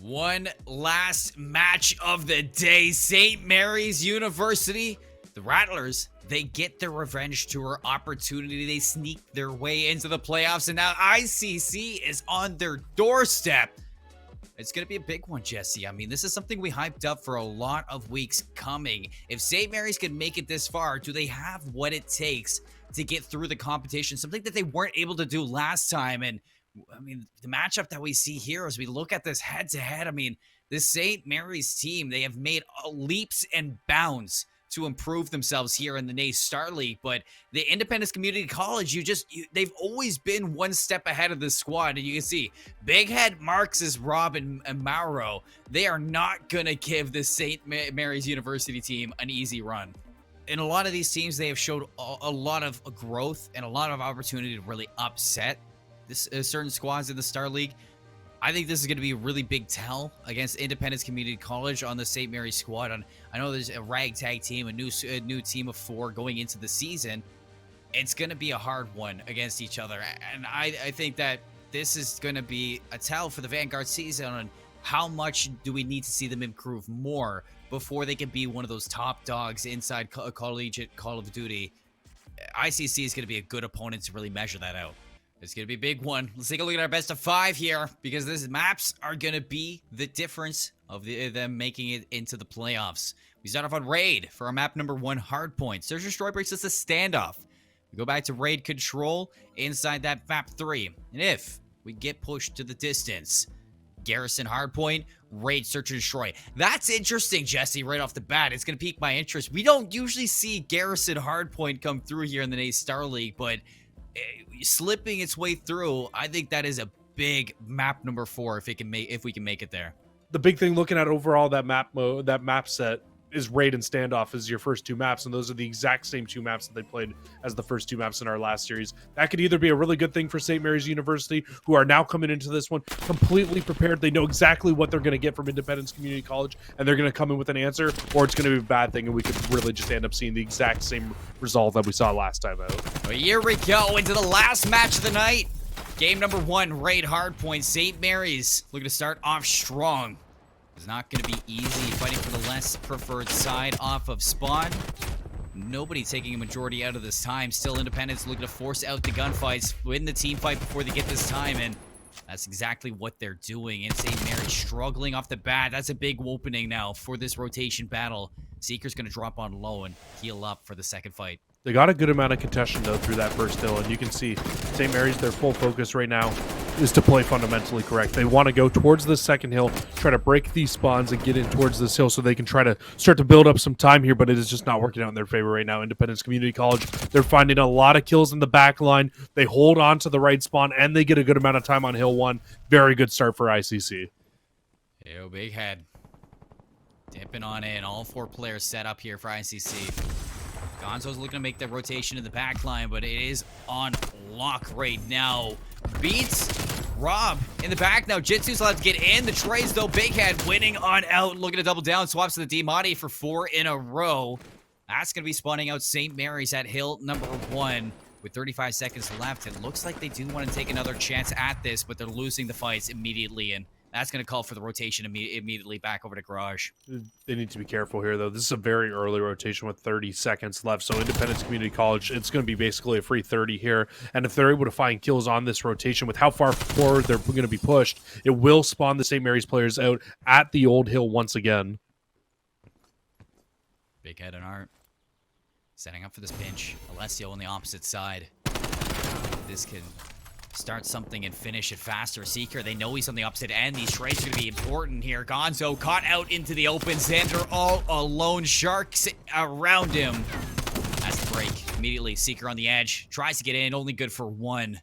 One last match of the day. St. Mary's University, the Rattlers, they get their revenge tour opportunity. They sneak their way into the playoffs, and now ICC is on their doorstep. It's going to be a big one, Jesse. I mean, this is something we hyped up for a lot of weeks coming. If St. Mary's can make it this far, do they have what it takes to get through the competition? Something that they weren't able to do last time. And I mean, the matchup that we see here as we look at this head-to-head, I mean, this St. Mary's team, they have made leaps and bounds to improve themselves here in the NACE Starleague, but the Independence Community College, they've always been one step ahead of this squad, and you can see Big Head, Marx's Rob and Mauro, they are not gonna give this St. Mary's University team an easy run. In a lot of these teams, they have showed a lot of growth and a lot of opportunity to really upset this certain squads in the Starleague. I think this is going to be a really big tell against Independence Community College on the St. Mary's squad. I know there's a ragtag team, a new team of 4 going into the season. It's going to be a hard one against each other. And I think that this is going to be a tell for the Vanguard season on how much do we need to see them improve more before they can be one of those top dogs inside collegiate Call of Duty. ICC is going to be a good opponent to really measure that out. It's going to be a big one. Let's take a look at our best of 5 here, because these maps are going to be the difference of them making it into the playoffs. We start off on Raid for our map number 1, Hardpoint. Search and Destroy brings us a standoff. We go back to Raid Control inside that map 3. And if we get pushed to the distance, Garrison Hardpoint, Raid Search and Destroy. That's interesting, Jesse, right off the bat. It's going to pique my interest. We don't usually see Garrison Hardpoint come through here in the NACE Starleague, but slipping its way through, I think that is a big map number 4 if we can make it there. The big thing looking at overall that map set is Raid and Standoff as your first 2 maps, and those are the exact same 2 maps that they played as the first 2 maps in our last series. That could either be a really good thing for St. Mary's University, who are now coming into this one completely prepared. They know exactly what they're going to get from Independence Community College, and they're going to come in with an answer, or it's going to be a bad thing, and we could really just end up seeing the exact same result that we saw last time out. Well, here we go into the last match of the night. Game number 1, Raid Hardpoint. St. Mary's looking to start off strong. It's not going to be easy fighting for the less preferred side off of spawn. Nobody taking a majority out of this time. Still Independence looking to force out the gunfights, win the team fight before they get this time, and that's exactly what they're doing. And St. Mary's struggling off the bat. That's a big opening now for this rotation battle. Seeker's going to drop on low and heal up for the second fight. They got a good amount of contention, though, through that first hill, and you can see St. Mary's, their full focus right now is to play fundamentally correct. They want to go towards the second hill, try to break these spawns and get in towards this hill so they can try to start to build up some time here, but it is just not working out in their favor right now. Independence Community College, they're finding a lot of kills in the back line. They hold on to the right spawn, and they get a good amount of time on hill 1. Very good start for ICC. Yo, Big Head. Dipping on in. All 4 players set up here for ICC. Gonzo's looking to make the rotation in the back line, but it is on lock right now. Beats Rob in the back now. Jitsu's allowed to get in. The trades, though. Big Head winning on out. Looking to double down. Swaps to the D-Modi for 4 in a row. That's going to be spawning out St. Mary's at hill number 1 with 35 seconds left. It looks like they do want to take another chance at this, but they're losing the fights immediately, and that's going to call for the rotation immediately back over to Garage. They need to be careful here, though. This is a very early rotation with 30 seconds left. So Independence Community College, it's going to be basically a free 30 here. And if they're able to find kills on this rotation with how far forward they're going to be pushed, it will spawn the St. Mary's players out at the old hill once again. Big Head and Art setting up for this pinch. Alessio on the opposite side. This can start something and finish it faster. Seeker, they know he's on the opposite end. These trades are going to be important here. Gonzo caught out into the open. Xander all alone. Sharks around him. That's the break. Immediately, Seeker on the edge. Tries to get in. Only good for 1.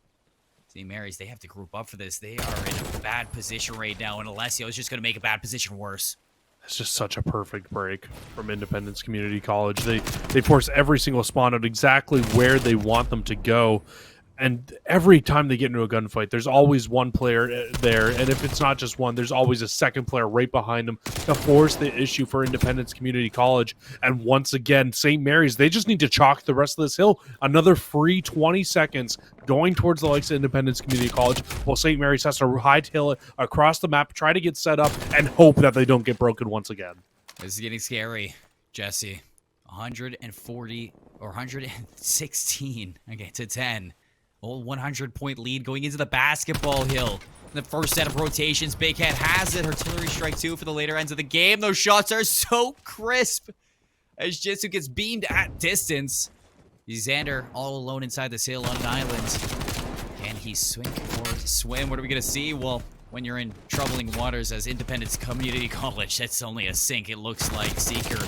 St. Mary's, they have to group up for this. They are in a bad position right now, and Alessio is just going to make a bad position worse. It's just such a perfect break from Independence Community College. They force every single spawn out exactly where they want them to go. And every time they get into a gunfight, there's always one player there. And if it's not just one, there's always a second player right behind them to force the issue for Independence Community College. And once again, St. Mary's, they just need to chalk the rest of this hill. Another free 20 seconds going towards the likes of Independence Community College, while St. Mary's has to hightail it across the map, try to get set up, and hope that they don't get broken once again. This is getting scary, Jesse. 140 or 116 okay, to 10. Old 100-point lead going into the basketball hill. The first set of rotations, Big Head has it. Artillery strike 2 for the later ends of the game. Those shots are so crisp as Jitsu gets beamed at distance. Xander all alone inside this hill on an island. Can he swing or swim? What are we going to see? Well, when you're in troubling waters as Independence Community College, that's only a sink, it looks like. Seeker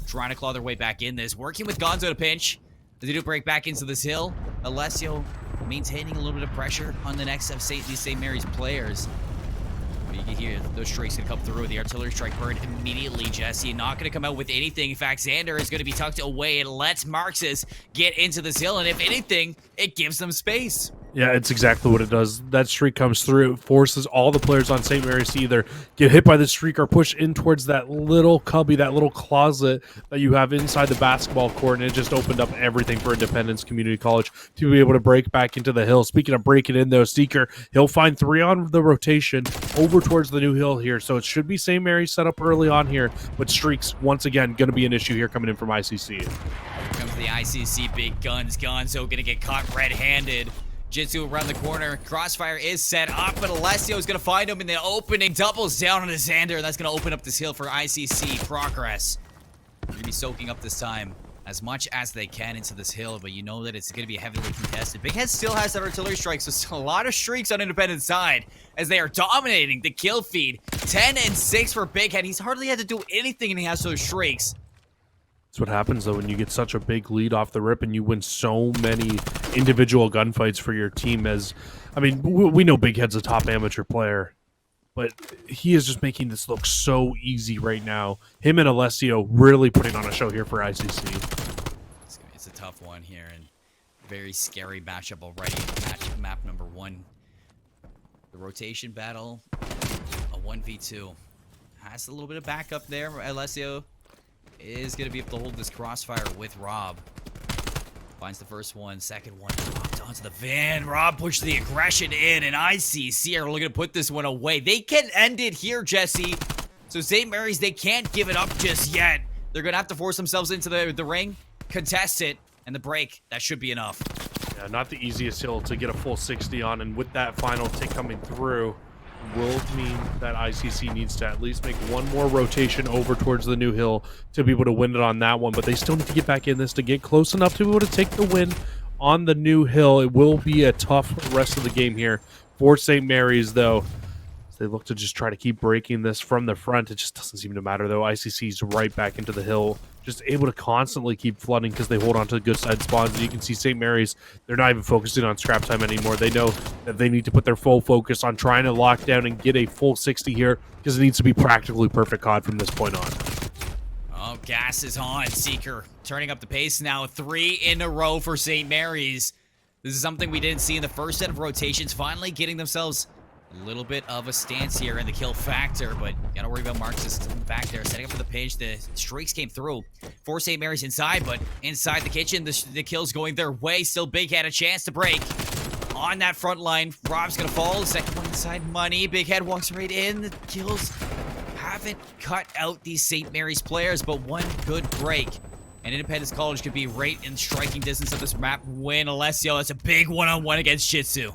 trying to claw their way back in this. Working with Gonzo to pinch. They do break back into this hill. Alessio maintaining a little bit of pressure on the next of these St. Mary's players. You can hear those strikes gonna come through. The artillery strike burned immediately, Jesse. Not gonna come out with anything. In fact, Xander is gonna be tucked away and lets Marxus get into this hill. And if anything, it gives them space. Yeah, it's exactly what it does. That streak comes through. It forces all the players on St. Mary's to either get hit by the streak or push in towards that little cubby, that little closet that you have inside the basketball court, and it just opened up everything for Independence Community College to be able to break back into the hill. Speaking of breaking in, though, Seeker, he'll find 3 on the rotation over towards the new hill here, so it should be St. Mary's set up early on here, but streaks, once again, going to be an issue here coming in from ICC. Here comes the ICC big guns. Gonzo going to get caught red-handed. Jitsu around the corner. Crossfire is set up, but Alessio is going to find him in the opening. Doubles down on his Xander, and that's going to open up this hill for ICC progress. They're going to be soaking up this time as much as they can into this hill, but you know that it's going to be heavily contested. Big Head still has that artillery strike, so still a lot of streaks on Independence side as they are dominating the kill feed. 10 and 6 for Big Head. He's hardly had to do anything, and he has those streaks. That's what happens, though, when you get such a big lead off the rip and you win so many individual gunfights for your team. As, I mean, we know Big Head's a top amateur player, but he is just making this look so easy right now. Him and Alessio really putting on a show here for ICC. It's a tough one here, and very scary matchup already. Map number 1. The rotation battle, a 1v2. Has a little bit of backup there. Alessio is going to be able to hold this crossfire with Rob. Finds the first one, second one, dropped onto the van. Rob pushed the aggression in, and ICC are looking to put this one away. They can end it here, Jesse. So St. Mary's, they can't give it up just yet. They're going to have to force themselves into the ring, contest it, and the break. That should be enough. Yeah, not the easiest hill to get a full 60 on, and with that final tick coming through, will mean that ICC needs to at least make one more rotation over towards the new hill to be able to win it on that one. But they still need to get back in this to get close enough to be able to take the win on the new hill. It will be a tough rest of the game here for St. Mary's, though. They look to just try to keep breaking this from the front. It just doesn't seem to matter, though. ICC's right back into the hill, just able to constantly keep flooding because they hold on to the good side spawns. And you can see St. Mary's, they're not even focusing on scrap time anymore. They know that they need to put their full focus on trying to lock down and get a full 60 here because it needs to be practically perfect COD from this point on. Oh, gas is on. Seeker turning up the pace now. 3 in a row for St. Mary's. This is something we didn't see in the first set of rotations. Finally getting themselves a little bit of a stance here in the kill factor, but gotta worry about Marxus back there, setting up for the pinch. The streaks came through for St. Mary's inside, but inside the kitchen, the kills going their way. Still Big Head a chance to break on that front line. Rob's gonna fall. The second one inside Money. Big Head walks right in. The kills haven't cut out these St. Mary's players, but one good break. And Independence College could be right in striking distance of this map win. Alessio, that's a big one-on-one against Jitsu.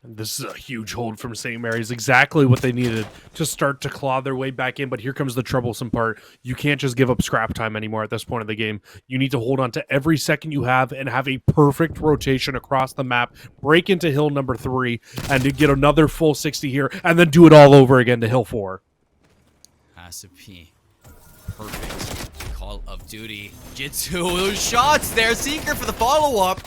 And this is a huge hold from St. Mary's, exactly what they needed to start to claw their way back in. But here comes the troublesome part. You can't just give up scrap time anymore at this point of the game. You need to hold on to every second you have and have a perfect rotation across the map, break into hill number 3, and to get another full 60 here, and then do it all over again to hill 4. Has to be perfect Call of Duty. Jitsu, those shots there. Seeker for the follow-up.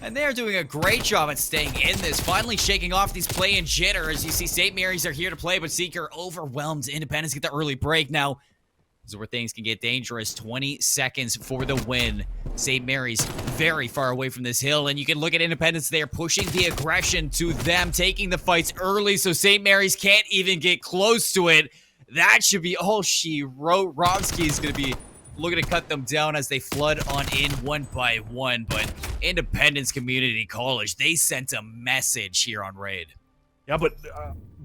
And they're doing a great job at staying in this, finally shaking off these play-in jitters. You see St. Mary's are here to play, but Seeker overwhelmed Independence, get the early break. Now, This is where things can get dangerous. 20 seconds for the win. St. Mary's very far away from this hill, and you can look at Independence there pushing the aggression to them, taking the fights early so St. Mary's can't even get close to it. That should be all she wrote. Robski's going to be looking to cut them down as they flood on in one by one, but Independence Community College, they sent a message here on Raid. Yeah, but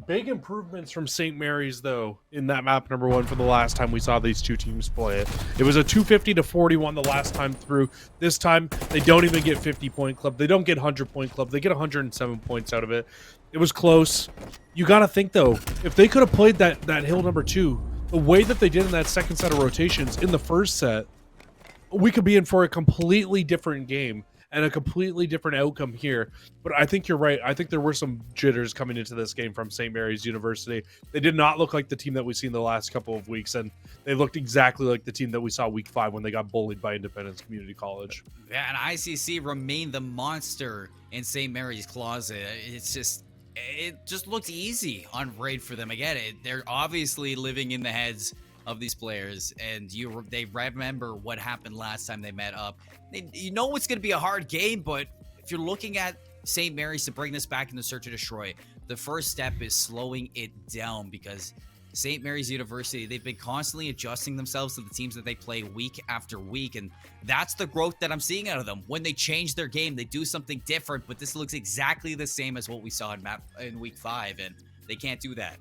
big improvements from St. Mary's, though, in that map number 1 for the last time we saw these two teams play it. It was a 250-41 the last time through. This time, they don't even get 50-point club. They don't get 100-point club. They get 107 points out of it. It was close. You got to think, though, if they could have played that hill number 2, the way that they did in that second set of rotations in the first set, we could be in for a completely different game and a completely different outcome here. But I think you're right. I think there were some jitters coming into this game from St. Mary's University. They did not look like the team that we've seen the last couple of weeks, and they looked exactly like the team that we saw week 5 when they got bullied by Independence Community College. Yeah, and ICC remained the monster in St. Mary's closet. It just looked easy on Raid for them. Again, they're obviously living in the heads of these players, and they remember what happened last time they met up. You know it's going to be a hard game, but if you're looking at St. Mary's to bring this back in the Search to Destroy, the first step is slowing it down, because St. Mary's University, they've been constantly adjusting themselves to the teams that they play week after week, and that's the growth that I'm seeing out of them. When they change their game, they do something different, but this looks exactly the same as what we saw in week 5, and they can't do that.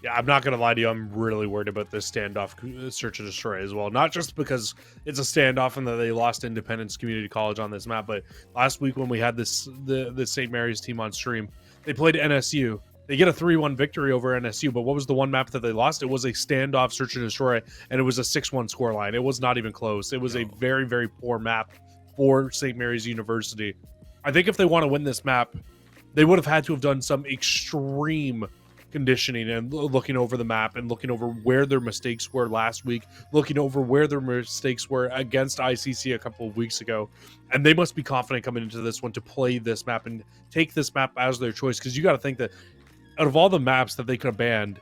Yeah, I'm not going to lie to you. I'm really worried about this standoff Search and Destroy as well. Not just because it's a standoff and that they lost Independence Community College on this map, but last week when we had the St. Mary's team on stream, they played NSU. They get a 3-1 victory over NSU, but what was the one map that they lost? It was a standoff Search and Destroy, and it was a 6-1 scoreline. It was not even close. It was a very, very poor map for St. Mary's University. I think if they want to win this map, they would have had to have done some extreme conditioning and looking over the map and looking over where their mistakes were last week, looking over where their mistakes were against ICC a couple of weeks ago. And they must be confident coming into this one to play this map and take this map as their choice, because you got to think that out of all the maps that they could have banned,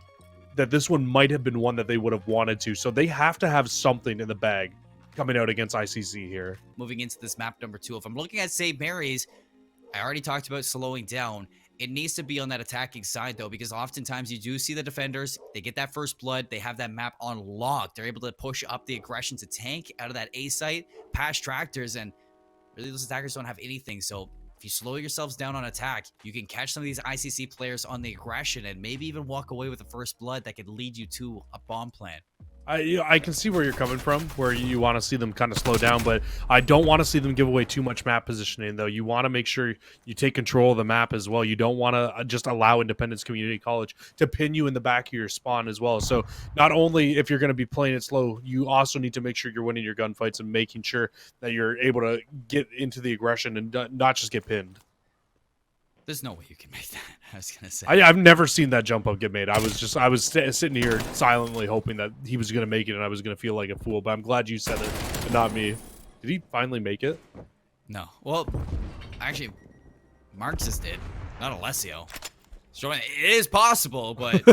that this one might have been one that they would have wanted to. So they have to have something in the bag coming out against ICC here. Moving into this map number 2, if I'm looking at St. Mary's, I already talked about slowing down. It needs to be on that attacking side, though, because oftentimes you do see the defenders, they get that first blood, they have that map on lock. They're able to push up the aggression to tank out of that A site, past tractors, and really those attackers don't have anything. So if you slow yourselves down on attack, you can catch some of these ICC players on the aggression and maybe even walk away with the first blood that could lead you to a bomb plant. I can see where you're coming from, where you want to see them kind of slow down, but I don't want to see them give away too much map positioning, though. You want to make sure you take control of the map as well. You don't want to just allow Independence Community College to pin you in the back of your spawn as well. So not only if you're going to be playing it slow, you also need to make sure you're winning your gunfights and making sure that you're able to get into the aggression and not just get pinned. There's no way you can make that. I was gonna say. I've never seen that jump up get made. I was sitting here silently hoping that he was gonna make it and I was gonna feel like a fool. But I'm glad you said it, but not me. Did he finally make it? No. Well, actually, Marxus did, not Alessio. Showing it is possible, but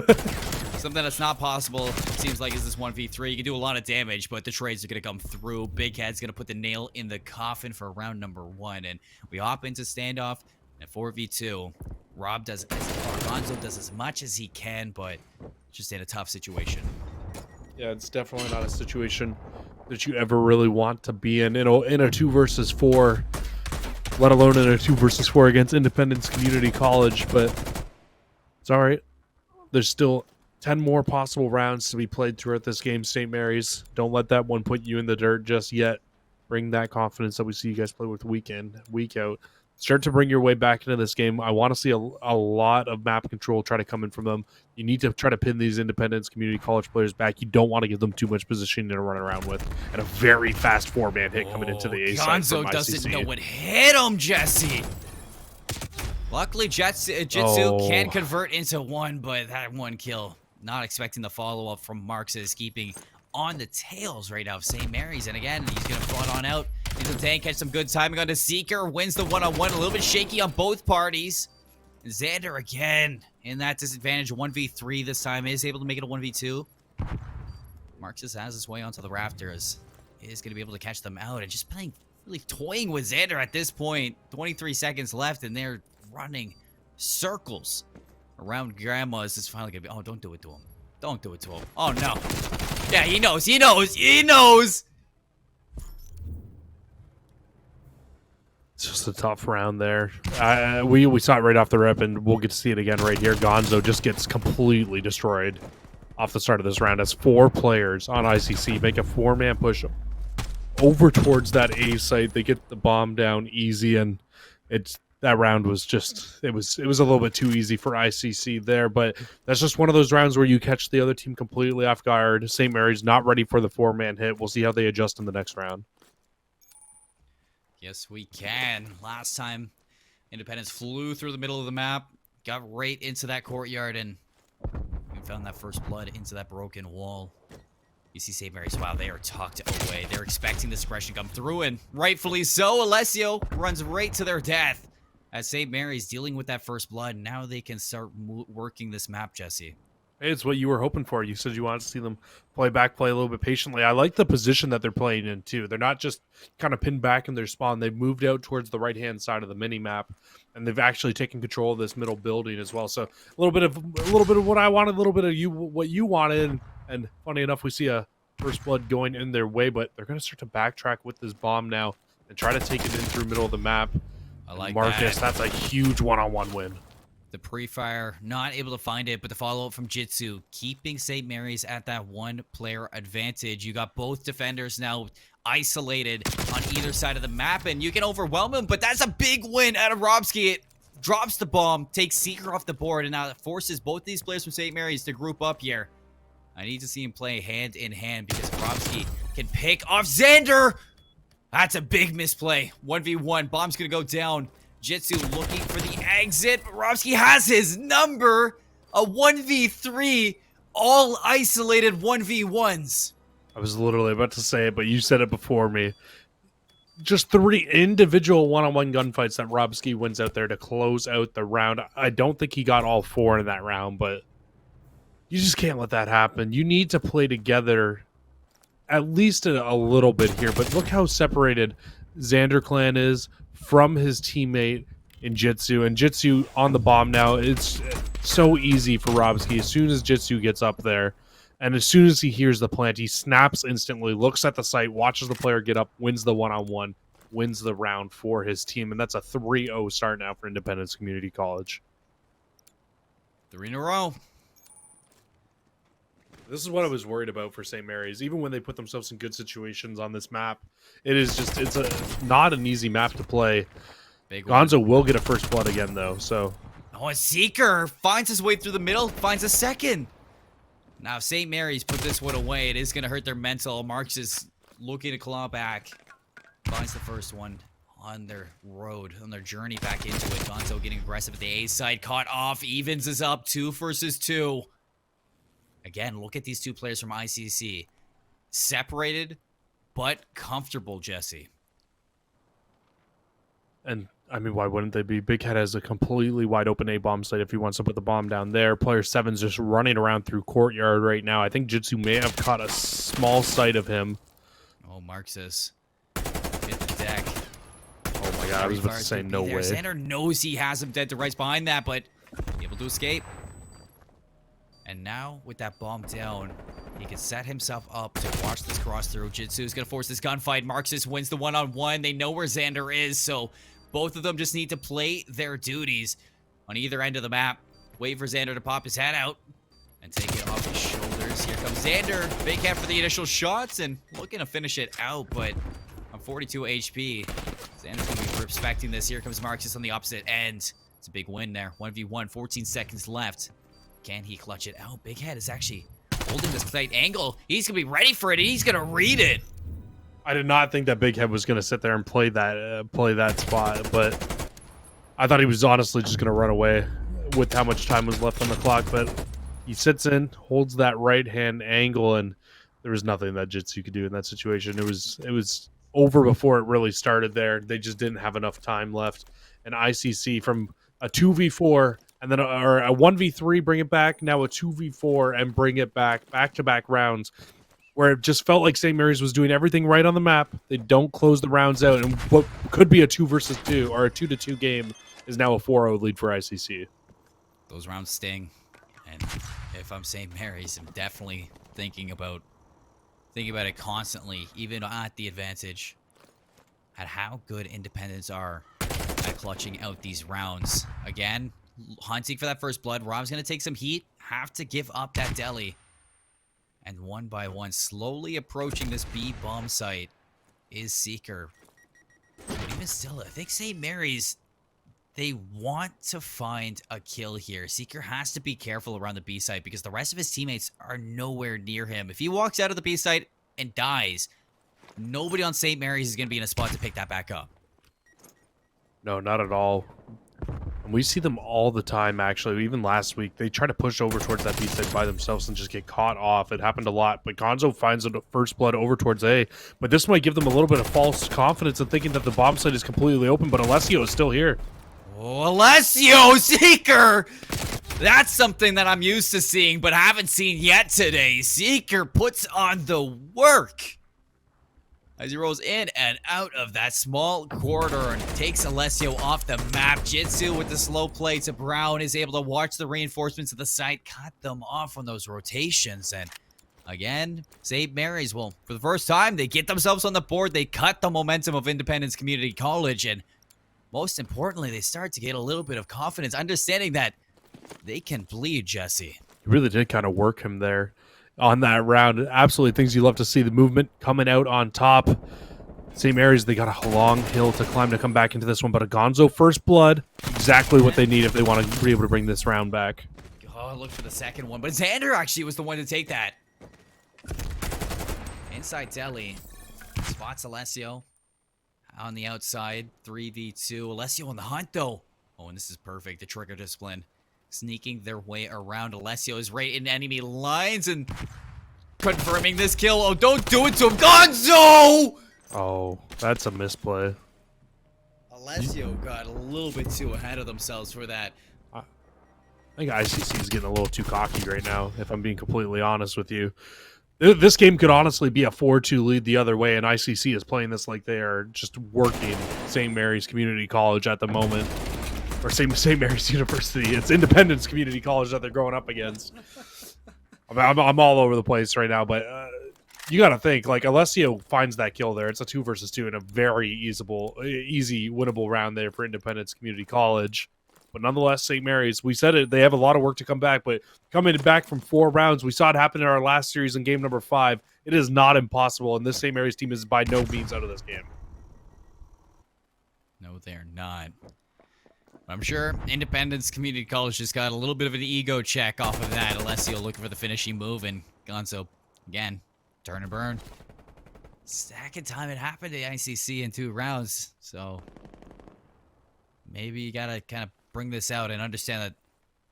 something that's not possible seems like is this 1v3. You can do a lot of damage, but the trades are gonna come through. Big Head's gonna put the nail in the coffin for round number 1, and we hop into standoff. At 4v2, Rob does, Gonzo does as much as he can, but just in a tough situation. Yeah, it's definitely not a situation that you ever really want to be in a 2 versus 4, let alone in a 2 versus 4 against Independence Community College. But it's all right. There's still 10 more possible rounds to be played throughout this game, St. Mary's. Don't let that one put you in the dirt just yet. Bring that confidence that we see you guys play with week in, week out. Start to bring your way back into this game. I want to see a lot of map control try to come in from them. You need to try to pin these Independence Community College players back. You don't want to give them too much position to run around with. And a very fast 4-man hit coming into the A side from Gonzo ICC. doesn't know what hit him, Jesse. Luckily, Jitsu can convert into 1, but that 1 kill, not expecting the follow-up from Marx, is keeping on the tails right now of St. Mary's. And again, he's going to flood on out into the tank, catch some good timing on the Seeker, wins the one-on-one. A little bit shaky on both parties. Xander again in that disadvantage 1v3 this time, is able to make it a 1v2. Marxus has his way onto the rafters. Is going to be able to catch them out and just playing, really toying with Xander at this point. 23 seconds left and they're running circles around Grandma's. It's finally going to be, oh, don't do it to him. Don't do it to him. Oh, no. Yeah, he knows. He knows. He knows. It's just a tough round there. We saw it right off the rip, and we'll get to see it again right here. Gonzo just gets completely destroyed off the start of this round as 4 players on ICC make a 4-man push over towards that A site. They get the bomb down easy, and that round was just it was a little bit too easy for ICC there. But that's just one of those rounds where you catch the other team completely off guard. St. Mary's not ready for the 4-man hit. We'll see how they adjust in the next round. Yes, we can. Last time, Independence flew through the middle of the map, got right into that courtyard, and we found that first blood into that broken wall. You see St. Mary's, wow, they are tucked away. They're expecting this aggression to come through, and rightfully so. Alessio runs right to their death as St. Mary's dealing with that first blood. Now they can start working this map, Jesse. Hey, it's what you were hoping for. You said you wanted to see them play a little bit patiently. I like the position that they're playing in, too. They're not just kind of pinned back in their spawn. They've moved out towards the right-hand side of the mini-map, and they've actually taken control of this middle building as well. So a little bit of what I wanted, a little bit of what you wanted, and funny enough, we see a first blood going in their way, but they're going to start to backtrack with this bomb now and try to take it in through middle of the map. I like Marcus, that. That's a huge one-on-one win. The pre-fire, not able to find it, but the follow-up from Jitsu, keeping St. Mary's at that 1-player advantage. You got both defenders now isolated on either side of the map, and you can overwhelm them, but that's a big win out of Robski. It drops the bomb, takes Seeker off the board, and now it forces both these players from St. Mary's to group up here. I need to see him play hand in hand because Robski can pick off Xander. That's a big misplay. 1v1, bomb's gonna go down. Jitsu looking for the exit, but Robski has his number. A 1v3, all isolated 1v1s. I was literally about to say it, but you said it before me. Just 3 individual one-on-one gunfights that Robski wins out there to close out the round. I don't think he got all 4 in that round, but you just can't let that happen. You need to play together at least a little bit here, but look how separated Xander Clan is from his teammate in Jitsu, and Jitsu on the bomb now. It's so easy for Robski. As soon as Jitsu gets up there, and as soon as he hears the plant, he snaps instantly, looks at the site, watches the player get up, wins the one-on-one, wins the round for his team, and that's a 3-0 start now for Independence Community College. 3 in a row. This is what I was worried about for St. Mary's. Even when they put themselves in good situations on this map, it's not an easy map to play. Big Gonzo will get a first blood again, though. So, oh, and Seeker finds his way through the middle, finds a second. Now, if St. Mary's put this one away, it is going to hurt their mental. Marks is looking to claw back. Finds the first one on their road, on their journey back into it. Gonzo getting aggressive at the A side, caught off. Evens is up 2 versus 2. Again, look at these 2 players from ICC. Separated, but comfortable, Jesse. And, I mean, why wouldn't they be? Big Head has a completely wide open A-bomb site if he wants to put the bomb down there. Player 7's just running around through courtyard right now. I think Jitsu may have caught a small sight of him. Oh, Marxus. Hit the deck. Oh, my God. I was about to say no way. Xander knows he has him dead to rights behind that, but able to escape. And now, with that bomb down, he can set himself up to watch this cross through. Jitsu's going to force this gunfight. Marxus wins the one-on-one. They know where Xander is, so both of them just need to play their duties on either end of the map. Wait for Xander to pop his head out and take it off his shoulders. Here comes Xander. Big head for the initial shots and looking to finish it out, but on 42 HP, Xander's going to be respecting this. Here comes Marxus on the opposite end. It's a big win there. 1v1, 14 seconds left. Can he clutch it out? Big Head is actually holding this tight angle. He's going to be ready for it, and he's going to read it. I did not think that Big Head was going to sit there and play that spot, but I thought he was honestly just going to run away with how much time was left on the clock. But he sits in, holds that right-hand angle, and there was nothing that Jitsu could do in that situation. It was over before it really started there. They just didn't have enough time left. And ICC from a 2v4 and then a 1v3, bring it back, now a 2v4 and bring it back to-back rounds. where it just felt like St. Mary's was doing everything right on the map. They don't close the rounds out, and what could be a 2 versus 2 or a 2-2 game is now a 4-0 lead for ICC. Those rounds sting, and if I'm St. Mary's, I'm definitely thinking about it constantly, even at the advantage, at how good Independents are at clutching out these rounds. Again, hunting for that first blood. Rob's going to take some heat, have to give up that deli. And one by one, slowly approaching this B-bomb site is Seeker. But even still, I think St. Mary's, they want to find a kill here. Seeker has to be careful around the B site because the rest of his teammates are nowhere near him. If he walks out of the B site and dies, nobody on St. Mary's is going to be in a spot to pick that back up. No, not at all. And we see them all the time, actually. Even last week, they try to push over towards that B side by themselves and just get caught off. It happened a lot, but Gonzo finds a first blood over towards A. But this might give them a little bit of false confidence in thinking that the bomb site is completely open, but Alessio is still here. Oh, Alessio, Seeker! That's something that I'm used to seeing, but haven't seen yet today. Seeker puts on the work as he rolls in and out of that small corridor and takes Alessio off the map. Jitsu with the slow play to Brown is able to watch the reinforcements of the site cut them off on those rotations. And again, St. Mary's, well, for the first time, they get themselves on the board. They cut the momentum of Independence Community College. And most importantly, they start to get a little bit of confidence, understanding that they can bleed, Jesse. He really did kind of work him there on that round. Absolutely things you love to see. The movement coming out on top. St. Mary's, they got a long hill to climb to come back into this one, but a Gonzo first blood, exactly what they need if they want to be able to bring this round back. Oh, look for the second one, but Xander actually was the one to take that. Inside Deli, spots Alessio on the outside, 3v2. Alessio on the hunt, though. Oh, and this is perfect, the trigger discipline. Sneaking their way around. Alessio is right in enemy lines and confirming this kill. Oh, don't do it to him. Gonzo! Oh, that's a misplay. Alessio got a little bit too ahead of themselves for that. I think ICC is getting a little too cocky right now, if I'm being completely honest with you. This game could honestly be a 4-2 lead the other way, and ICC is playing this like they are just working St. Mary's Community College at the moment. Or St. Mary's University. It's Independence Community College that they're growing up against. I'm all over the place right now, but you got to think, like, Alessio finds that kill there. It's a 2 versus 2 and a very easy winnable round there for Independence Community College. But nonetheless, St. Mary's, we said it, they have a lot of work to come back, but coming back from 4 rounds, we saw it happen in our last series in game number 5. It is not impossible, and this St. Mary's team is by no means out of this game. No, they're not. I'm sure Independence Community College just got a little bit of an ego check off of that. Alessio looking for the finishing move, and Gonzo, again, turn and burn. Second time it happened to ICC in 2 rounds, so maybe you gotta kind of bring this out and understand that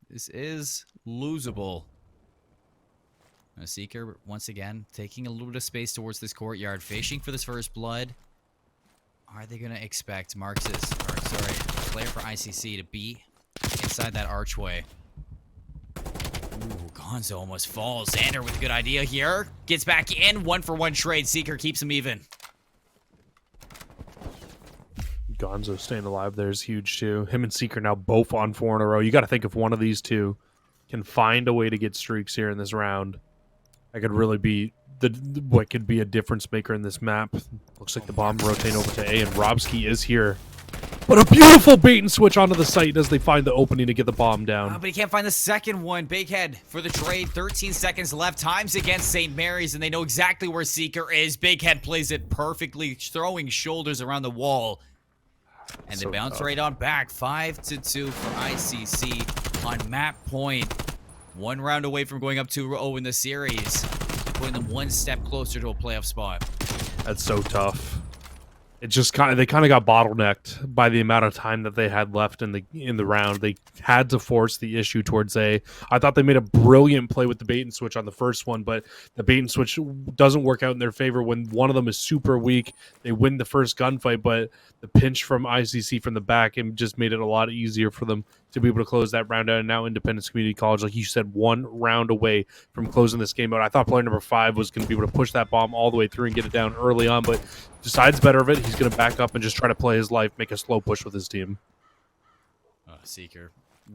this is losable. A Seeker, once again, taking a little bit of space towards this courtyard, fishing for this first blood. Are they going to expect player for ICC to be inside that archway? Ooh, Gonzo almost falls. Xander with a good idea here. Gets back in. 1-for-1 trade. Seeker keeps him even. Gonzo staying alive there is huge, too. Him and Seeker now both on 4 in a row. You got to think if one of these two can find a way to get streaks here in this round, that could really be what could be a difference maker in this map. Looks like the bomb rotating over to A, and Robski is here. But a beautiful bait and switch onto the site as they find the opening to get the bomb down. But he can't find the second one. Big Head for the trade. 13 seconds left. Time's against St. Mary's, and they know exactly where Seeker is. Big Head plays it perfectly, throwing shoulders around the wall. And they bounce right on back. 5-2 for ICC on map point. 1 round away from going up 2-0 in the series, putting them 1 step closer to a playoff spot. That's so tough. It just they kind of got bottlenecked by the amount of time that they had left in the round. They had to force the issue towards A. I thought they made a brilliant play with the bait and switch on the first one, but the bait and switch doesn't work out in their favor when one of them is super weak. They win the first gunfight, but the pinch from ICC from the back just made it a lot easier for them to be able to close that round out. And now Independence Community College, like you said, 1 round away from closing this game out. I thought player number 5 was going to be able to push that bomb all the way through and get it down early on, but decides better of it. He's going to back up and just try to play his life, make a slow push with his team. Seeker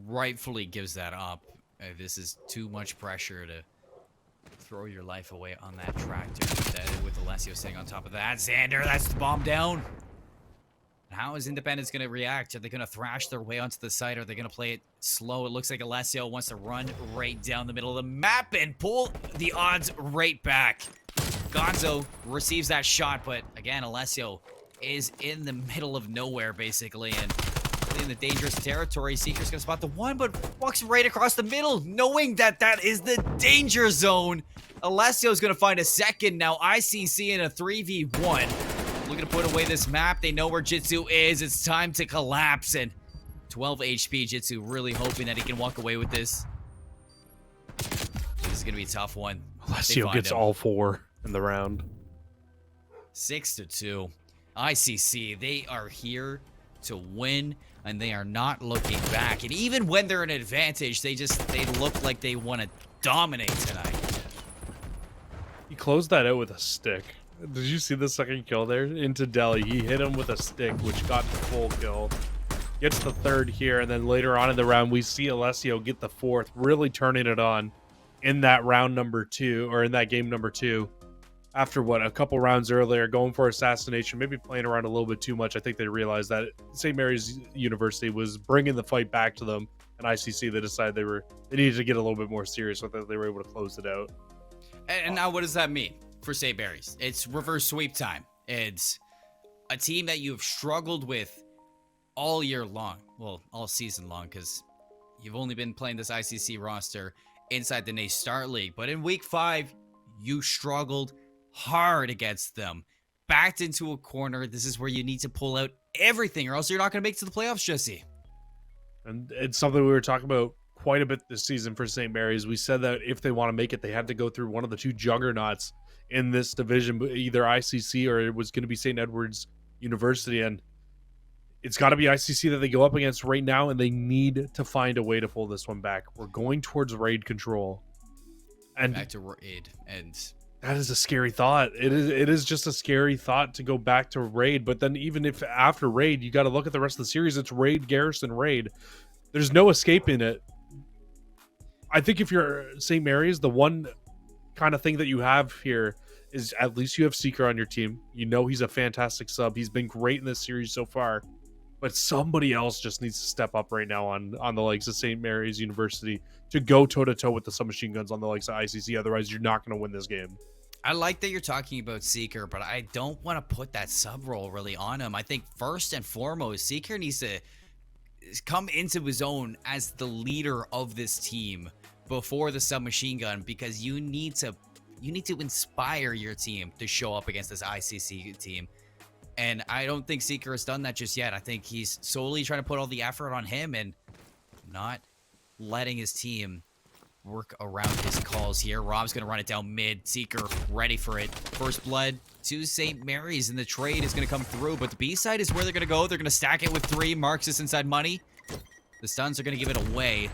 rightfully gives that up. This is too much pressure to throw your life away on that tractor with Alessio sitting on top of that. Xander, that's the bomb down. How is Independence going to react? Are they going to thrash their way onto the site? Or are they going to play it slow? It looks like Alessio wants to run right down the middle of the map and pull the odds right back. Gonzo receives that shot, but again, Alessio is in the middle of nowhere, basically, and in the dangerous territory. Seeker's going to spot the one, but walks right across the middle, knowing that that is the danger zone. Alessio's going to find a second now. ICC in a 3v1. Looking to put away this map. They know where Jitsu is. It's time to collapse. And 12 HP. Jitsu really hoping that he can walk away with this. This is going to be a tough one. Alessio gets all 4 in the round. 6-2. ICC, they are here to win, and they are not looking back. And even when they're an advantage, they look like they want to dominate tonight. He closed that out with a stick. Did you see the second kill there? Into Delhi. He hit him with a stick, which got the full kill. Gets the 3rd here, and then later on in the round, we see Alessio get the 4th, really turning it on in that round number 2, or in that game number 2. After, a couple rounds earlier, going for assassination, maybe playing around a little bit too much. I think they realized that St. Mary's University was bringing the fight back to them, and ICC, they decided they needed to get a little bit more serious with it. They were able to close it out. And now what does that mean for St. Mary's? It's reverse sweep time. It's a team that you've struggled with all year long. Well, all season long, because you've only been playing this ICC roster inside the NACE Starleague. But in week 5, you struggled hard against them. Backed into a corner. This is where you need to pull out everything, or else you're not going to make it to the playoffs, Jesse. And it's something we were talking about quite a bit this season for St. Mary's. We said that if they want to make it, they had to go through one of the 2 juggernauts in this division, either ICC or it was going to be St. Edward's University. And it's got to be ICC that they go up against right now, and they need to find a way to pull this one back. We're going towards raid control. And back to raid, and that is a scary thought. It is just a scary thought to go back to raid. But then even if after raid, you got to look at the rest of the series. It's raid, Garrison, raid. There's no escaping it. I think if you're St. Mary's, the one kind of thing that you have here is at least you have Seeker on your team. You know he's a fantastic sub. He's been great in this series so far. But somebody else just needs to step up right now on the likes of St. Mary's University to go toe-to-toe with the submachine guns on the likes of ICC. Otherwise, you're not going to win this game. I like that you're talking about Seeker, but I don't want to put that sub role really on him. I think first and foremost, Seeker needs to come into his own as the leader of this team before the submachine gun, because you need to inspire your team to show up against this ICC team. And I don't think Seeker has done that just yet. I think he's solely trying to put all the effort on him and not letting his team work around his calls here. Rob's going to run it down mid. Seeker ready for it. First blood to St. Mary's, and the trade is going to come through. But the B side is where they're going to go. They're going to stack it with 3. Marxist inside money. The stuns are going to give it away.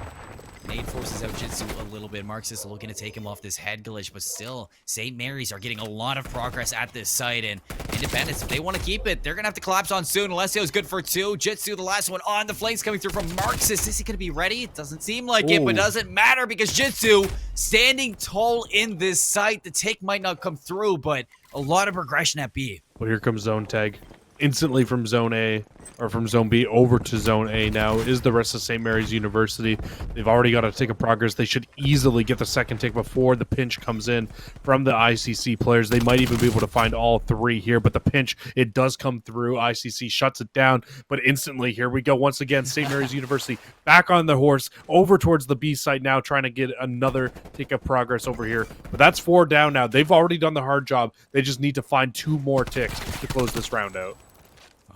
Nade forces out Jitsu a little bit. Marxist looking to take him off this head glitch, but still, St. Mary's are getting a lot of progress at this site, and Independence, if they want to keep it, they're going to have to collapse on soon. Alessio's good for 2. Jitsu, the last one on. The flanks coming through from Marxist. Is he going to be ready? It doesn't seem like it, but doesn't matter because Jitsu standing tall in this site. The take might not come through, but a lot of progression at B. Well, here comes zone tag. Instantly from zone A, or from zone B over to zone A now is the rest of St. Mary's University. They've already got a tick of progress. They should easily get the second tick before the pinch comes in from the ICC players. They might even be able to find all 3 here, but the pinch, it does come through. ICC shuts it down, but instantly, here we go once again. St. Mary's University back on the horse, over towards the B side now, trying to get another tick of progress over here. But that's 4 down now. They've already done the hard job. They just need to find 2 more ticks to close this round out.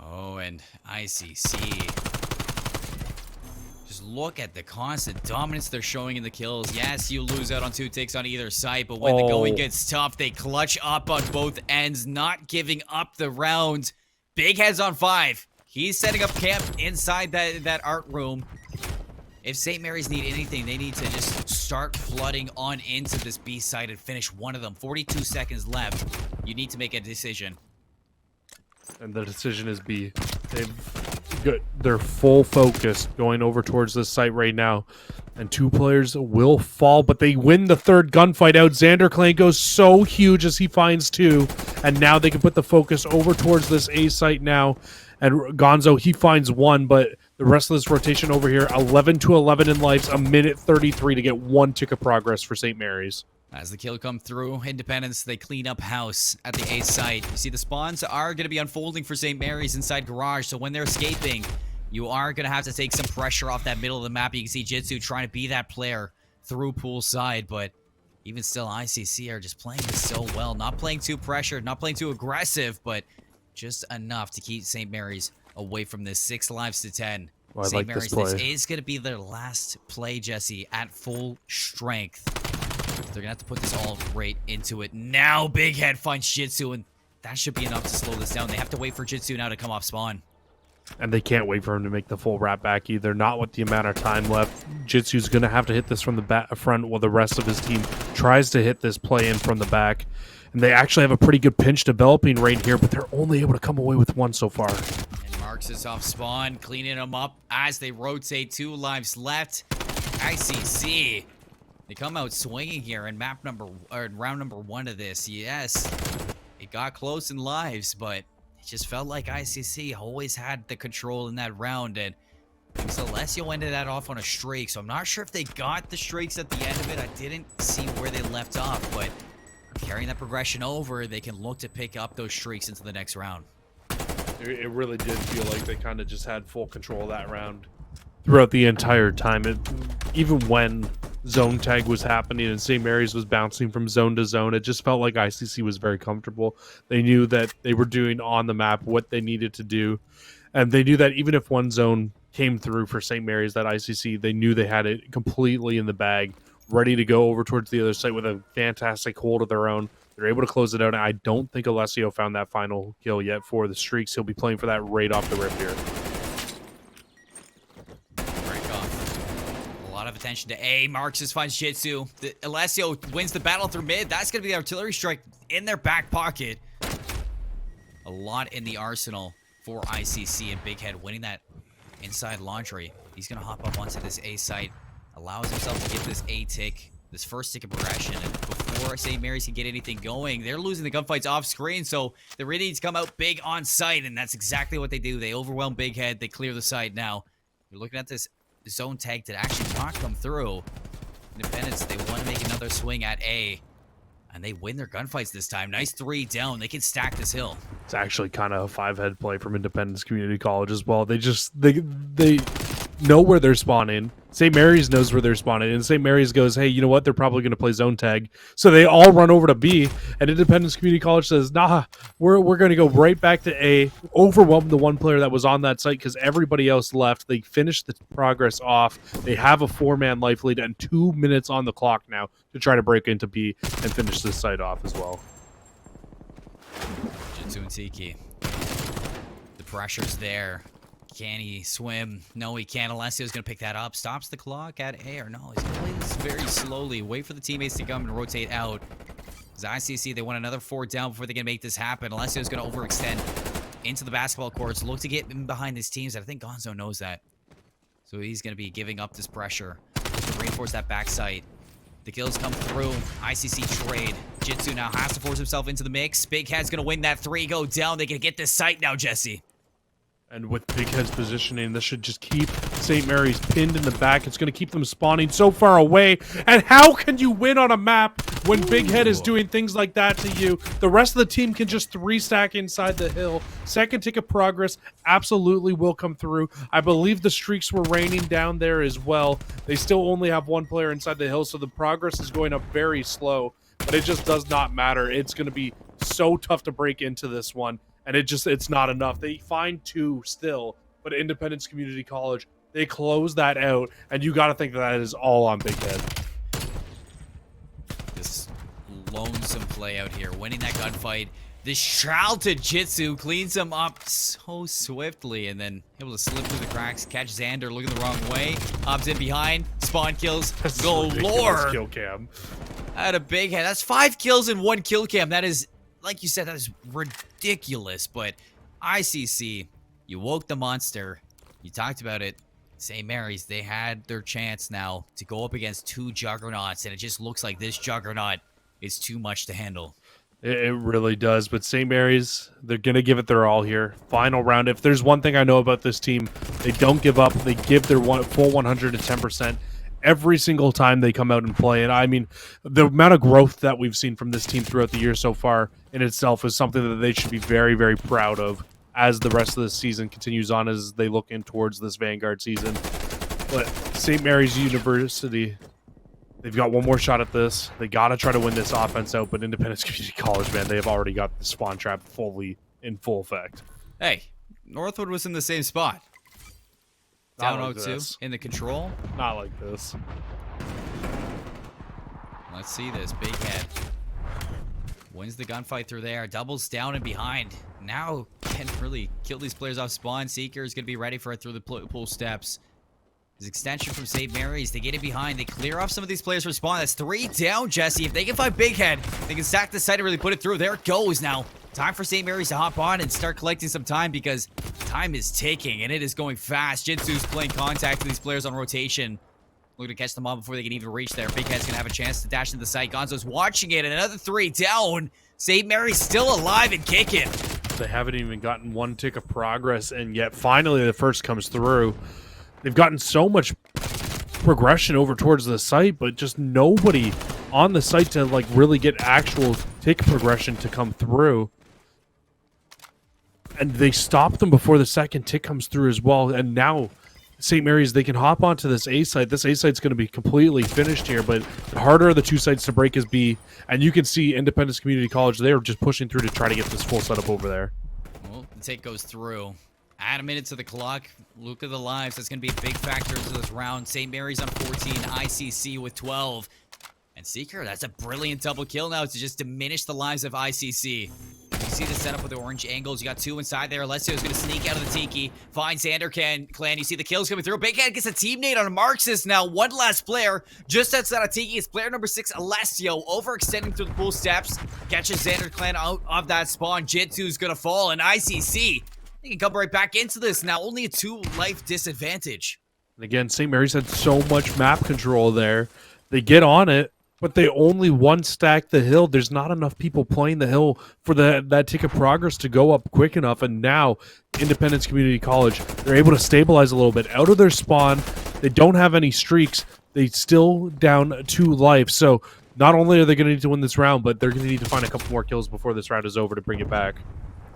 Oh, and ICC. Just look at the constant dominance they're showing in the kills. Yes, you lose out on 2 takes on either side, but when the going gets tough, they clutch up on both ends, not giving up the round. Big Head's on 5. He's setting up camp inside that art room. If St. Mary's need anything, they need to just start flooding on into this B site and finish one of them. 42 seconds left. You need to make a decision. And the decision is B. They've got their full focus going over towards this site right now. And 2 players will fall, but they win the third gunfight out. Xander Klein goes so huge as he finds 2. And now they can put the focus over towards this A site now. And Gonzo, he finds 1, but the rest of this rotation over here, 11 to 11 in lives, a minute 33 to get 1 tick of progress for St. Mary's. As the kill come through, Independence, they clean up house at the A site. You see the spawns are going to be unfolding for St. Mary's inside garage, so when they're escaping, you are going to have to take some pressure off that middle of the map. You can see Jitsu trying to be that player through poolside, but even still, ICC are just playing this so well. Not playing too pressured, not playing too aggressive, but just enough to keep St. Mary's away from this. 6 lives to 10. Well, I St. like Mary's, this this play. is going to be their last play, Jesse, at full strength. They're going to have to put this all right into it. Now Big Head finds Jitsu, and that should be enough to slow this down. They have to wait for Jitsu now to come off spawn. And they can't wait for him to make the full wrap back either. Not with the amount of time left. Jitsu's going to have to hit this from the front while the rest of his team tries to hit this play in from the back. And they actually have a pretty good pinch developing right here, but they're only able to come away with 1 so far. And Marks is off spawn, cleaning them up as they rotate. 2 lives left. ICC, they come out swinging here in round number 1 of this. Yes, it got close in lives, but it just felt like ICC always had the control in that round, and Celesio ended that off on a streak, so I'm not sure if they got the streaks at the end of it. I didn't see where they left off, but carrying that progression over, they can look to pick up those streaks into the next round. It really did feel like they kind of just had full control of that round throughout the entire time. Even when zone tag was happening and St. Mary's was bouncing from zone to zone, it just felt like ICC was very comfortable. They knew that they were doing on the map what they needed to do. And they knew that even if one zone came through for St. Mary's, that ICC, they knew they had it completely in the bag, ready to go over towards the other side with a fantastic hold of their own. They're able to close it out, and I don't think Alessio found that final kill yet for the streaks. He'll be playing for that right off the rip here. Break off. A lot of attention to A. Marxus finds Jitsu. Alessio wins the battle through mid. That's going to be the artillery strike in their back pocket. A lot in the arsenal for ICC, and Big Head winning that inside laundry. He's going to hop up onto this A site, allows himself to get this A tick, this first tick of progression, and before St. Mary's can get anything going, they're losing the gunfights off screen, so they really need to come out big on site, and that's exactly what they do. They overwhelm Big Head, they clear the site now. You're looking at this zone tag that actually not come through. Independence, they want to make another swing at A, and they win their gunfights this time. Nice 3 down. They can stack this hill. It's actually kind of a 5-head play from Independence Community College as well. They know where they're spawning. St. Mary's knows where they're spawning, and St. Mary's goes, hey, you know what? They're probably going to play zone tag. So they all run over to B, and Independence Community College says, nah, we're going to go right back to A, overwhelm the one player that was on that site because everybody else left. They finish the progress off. They have a 4-man life lead and 2 minutes on the clock now to try to break into B and finish this site off as well. Jitsu and Tiki. The pressure's there. Can he swim? No, he can't. Alessio's going to pick that up. Stops the clock at A, or no, he's going to play this very slowly. Wait for the teammates to come and rotate out. As ICC, they want another 4 down before they can make this happen. Alessio's going to overextend into the basketball courts. Look to get in behind his teams. I think Gonzo knows that. So he's going to be giving up this pressure to reinforce that back site. The kills come through. ICC trade. Jitsu now has to force himself into the mix. Big Head's going to win that 3. Go down. They can get this site now, Jesse. And with Big Head's positioning, this should just keep St. Mary's pinned in the back. It's going to keep them spawning so far away. And how can you win on a map when Big Head is doing things like that to you? The rest of the team can just 3-stack inside the hill. Second tick of progress absolutely will come through. I believe the streaks were raining down there as well. They still only have 1 player inside the hill, so the progress is going up very slow. But it just does not matter. It's going to be so tough to break into this one. And it's not enough. They find 2 still, but Independence Community College, they close that out, and you got to think that is all on Big Head. This lonesome play out here, winning that gunfight This Shroud to Jitsu cleans him up so swiftly, and then able to slip through the cracks, catch Xander looking the wrong way, hops in behind, spawn kills galore. Kill cam. I had a big head. That's 5 kills in 1 kill cam. That is, like you said, that is ridiculous. But ICC, you woke the monster. You talked about it. St. Mary's, they had their chance now to go up against 2 juggernauts, and it just looks like this juggernaut is too much to handle. It really does, but St. Mary's, they're going to give it their all here. Final round. If there's one thing I know about this team, they don't give up. They give their full 110% every single time they come out and play. And I mean, the amount of growth that we've seen from this team throughout the year so far in itself is something that they should be very, very proud of as the rest of the season continues on, as they look in towards this Vanguard season. But St. Mary's University, they've got one more shot at this. They got to try to win this offense out, but Independence Community College, man, they have already got the spawn trap fully in full effect. Hey, Northwood was in the same spot. Down Not like 0-2 this. in the control. Not like this. Let's see this. Big head wins the gunfight through there. Doubles down and behind. Now can really kill these players off spawn. Seeker is going to be ready for it through the pool steps. His extension from St. Mary's. They get it behind. They clear off some of these players from spawn. That's 3 down, Jesse. If they can find Big Head, they can stack the site and really put it through. There it goes now. Time for St. Mary's to hop on and start collecting some time, because time is ticking and it is going fast. Jitsu's playing contact with these players on rotation. Looking to catch them all before they can even reach there. Big Head's going to have a chance to dash into the site. Gonzo's watching it, and another 3 down. St. Mary's still alive and kicking. They haven't even gotten one tick of progress, and yet finally the first comes through. They've gotten so much progression over towards the site, but just nobody on the site to like really get actual tick progression to come through. And they stop them before the second tick comes through as well. And now St. Mary's, they can hop onto this A site. This A site's going to be completely finished here, but the harder of the 2 sites to break is B. And you can see Independence Community College, they're just pushing through to try to get this full setup over there. Well, the take goes through. Add a minute to the clock. Look at the lives. That's going to be a big factor into this round. St. Mary's on 14, ICC with 12. And Seeker, that's a brilliant double kill now to just diminish the lives of ICC. You see the setup with the orange angles. You got 2 inside there. Alessio's going to sneak out of the Tiki. Finds Xander clan. You see the kills coming through. Big Head gets a teammate on a Marxist now. One last player just outside of Tiki. It's player number 6, Alessio, overextending through the pool steps. Catches Xander clan out of that spawn. Jitsu's going to fall. And ICC, they can come right back into this now. Only a 2 life disadvantage. And again, St. Mary's had so much map control there. They get on it, but they only one stack the hill. There's not enough people playing the hill for that tick of progress to go up quick enough. And now Independence Community College, they're able to stabilize a little bit out of their spawn. They don't have any streaks. They still down 2 life. So not only are they going to need to win this round, but they're going to need to find a couple more kills before this round is over to bring it back.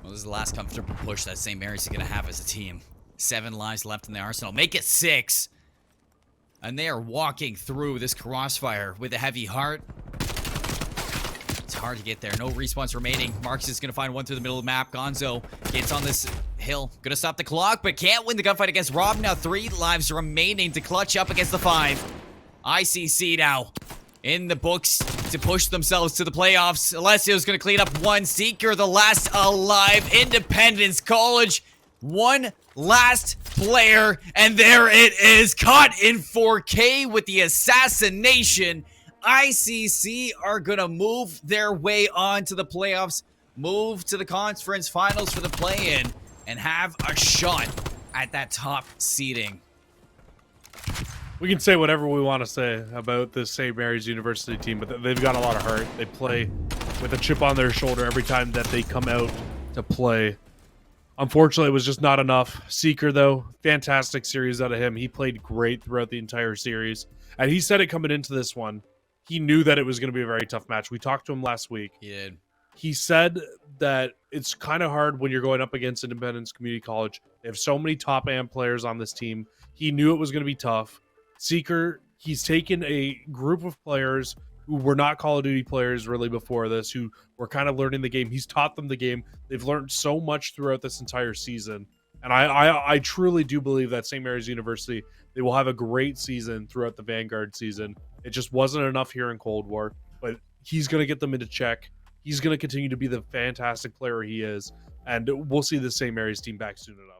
Well, this is the last comfortable push that St. Mary's is going to have as a team. 7 lives left in the arsenal. Make it 6. And they are walking through this crossfire with a heavy heart. It's hard to get there. No respawns remaining. Marx is going to find one through the middle of the map. Gonzo gets on this hill. Going to stop the clock, but can't win the gunfight against Rob. Now 3 lives remaining to clutch up against the 5. ICC now in the books to push themselves to the playoffs. Alessio's going to clean up 1. Seeker, the last alive. Independence College, 1 last player, and there it is, caught in 4K with the assassination. ICC are gonna move their way on to the playoffs, move to the conference finals for the play-in, and have a shot at that top seeding. We can say whatever we want to say about this St. Mary's University team, but they've got a lot of heart. They play with a chip on their shoulder every time that they come out to play. Unfortunately, it was just not enough. Seeker, though, fantastic series out of him. He played great throughout the entire series. And he said it coming into this one. He knew that it was going to be a very tough match. We talked to him last week. He did. He said that it's kind of hard when you're going up against Independence Community College. They have so many top AMP players on this team. He knew it was going to be tough. Seeker, he's taken a group of players who were not Call of Duty players really before this, who were kind of learning the game. He's taught them the game. They've learned so much throughout this entire season. And I truly do believe that St. Mary's University, they will have a great season throughout the Vanguard season. It just wasn't enough here in Cold War, but he's going to get them into check. he's going to continue to be the fantastic player he is, and we'll see the St. Mary's team back soon enough.